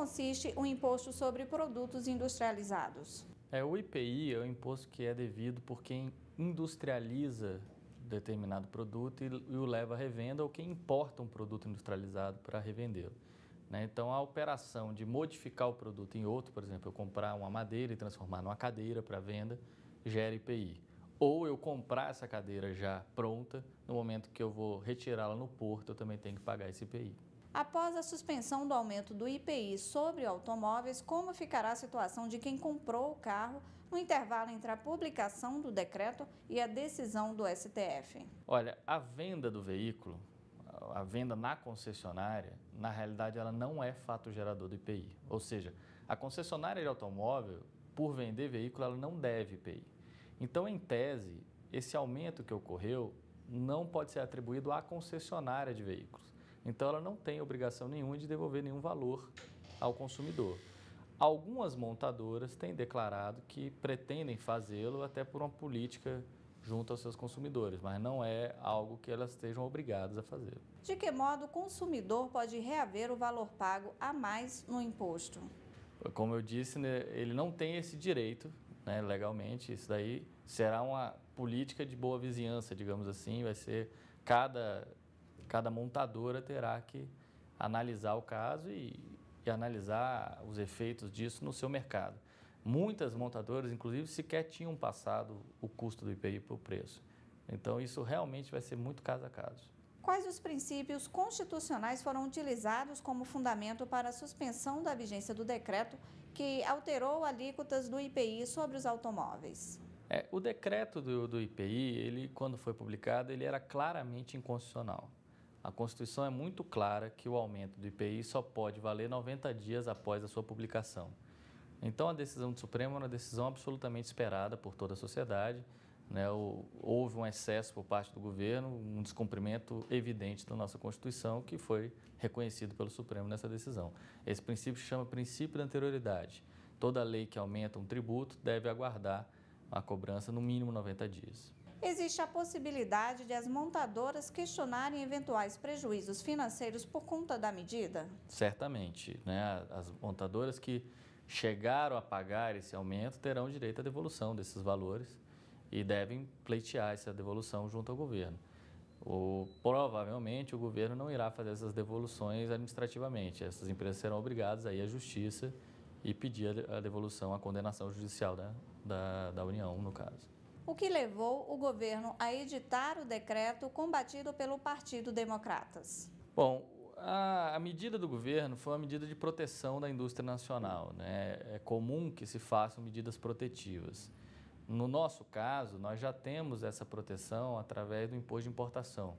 consiste o imposto sobre produtos industrializados? O IPI é o imposto que é devido por quem industrializa determinado produto e o leva à revenda, ou quem importa um produto industrializado para revendê-lo. Então, a operação de modificar o produto em outro, por exemplo, eu comprar uma madeira e transformar numa cadeira para venda, gera IPI. Ou eu comprar essa cadeira já pronta, no momento que eu vou retirá-la no porto, eu também tenho que pagar esse IPI. Após a suspensão do aumento do IPI sobre automóveis, como ficará a situação de quem comprou o carro no intervalo entre a publicação do decreto e a decisão do STF? Olha, a venda do veículo, a venda na concessionária, na realidade ela não é fato gerador do IPI. Ou seja, a concessionária de automóvel, por vender veículo, ela não deve IPI. Então, em tese, esse aumento que ocorreu não pode ser atribuído à concessionária de veículos. Então, ela não tem obrigação nenhuma de devolver nenhum valor ao consumidor. Algumas montadoras têm declarado que pretendem fazê-lo até por uma política junto aos seus consumidores, mas não é algo que elas estejam obrigadas a fazer. De que modo o consumidor pode reaver o valor pago a mais no imposto? Como eu disse, ele não tem esse direito, legalmente. Isso daí será uma política de boa vizinhança, digamos assim. Vai ser cada montadora terá que analisar o caso e analisar os efeitos disso no seu mercado. Muitas montadoras, inclusive, sequer tinham passado o custo do IPI para o preço. Então, isso realmente vai ser muito caso a caso. Quais os princípios constitucionais foram utilizados como fundamento para a suspensão da vigência do decreto que alterou alíquotas do IPI sobre os automóveis? O decreto do IPI, ele, quando foi publicado, ele era claramente inconstitucional. A Constituição é muito clara que o aumento do IPI só pode valer 90 dias após a sua publicação. Então, a decisão do Supremo é uma decisão absolutamente esperada por toda a sociedade. Houve um excesso por parte do governo, um descumprimento evidente da nossa Constituição, que foi reconhecido pelo Supremo nessa decisão. Esse princípio se chama princípio da anterioridade. Toda lei que aumenta um tributo deve aguardar a cobrança no mínimo 90 dias. Existe a possibilidade de as montadoras questionarem eventuais prejuízos financeiros por conta da medida? Certamente. As montadoras que chegaram a pagar esse aumento terão direito à devolução desses valores e devem pleitear essa devolução junto ao governo. Provavelmente o governo não irá fazer essas devoluções administrativamente. Essas empresas serão obrigadas a ir à justiça e pedir a devolução, a condenação judicial da União, no caso. O que levou o governo a editar o decreto combatido pelo Partido Democratas? Bom, a medida do governo foi uma medida de proteção da indústria nacional. É comum que se façam medidas protetivas. No nosso caso, nós já temos essa proteção através do imposto de importação.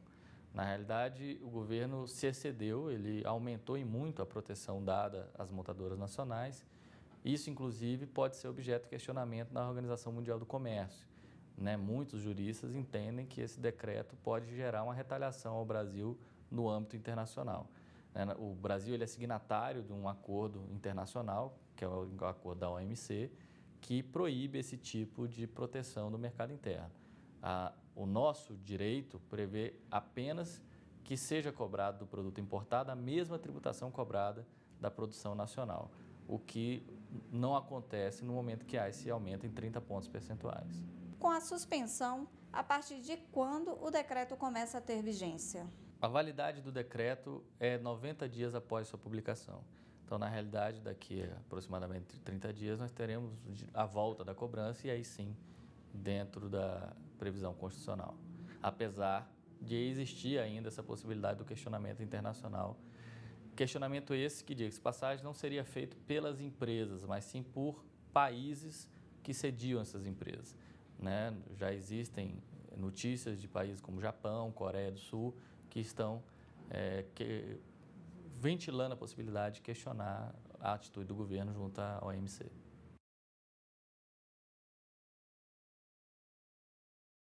Na realidade, o governo se excedeu, ele aumentou em muito a proteção dada às montadoras nacionais. Isso, inclusive, pode ser objeto de questionamento na Organização Mundial do Comércio. Muitos juristas entendem que esse decreto pode gerar uma retaliação ao Brasil no âmbito internacional. O Brasil ele é signatário de um acordo internacional, que é o acordo da OMC, que proíbe esse tipo de proteção do mercado interno. O nosso direito prevê apenas que seja cobrado do produto importado a mesma tributação cobrada da produção nacional, o que não acontece no momento que há esse aumento em 30 pontos percentuais. Com a suspensão, a partir de quando o decreto começa a ter vigência? A validade do decreto é 90 dias após sua publicação. Então, na realidade, daqui a aproximadamente 30 dias, nós teremos a volta da cobrança e aí sim, dentro da previsão constitucional. Apesar de existir ainda essa possibilidade do questionamento internacional. Questionamento esse que, diga-se de passagem, não seria feito pelas empresas, mas sim por países que cediam essas empresas. Já existem notícias de países como Japão, Coreia do Sul, que estão ventilando a possibilidade de questionar a atitude do governo junto à OMC.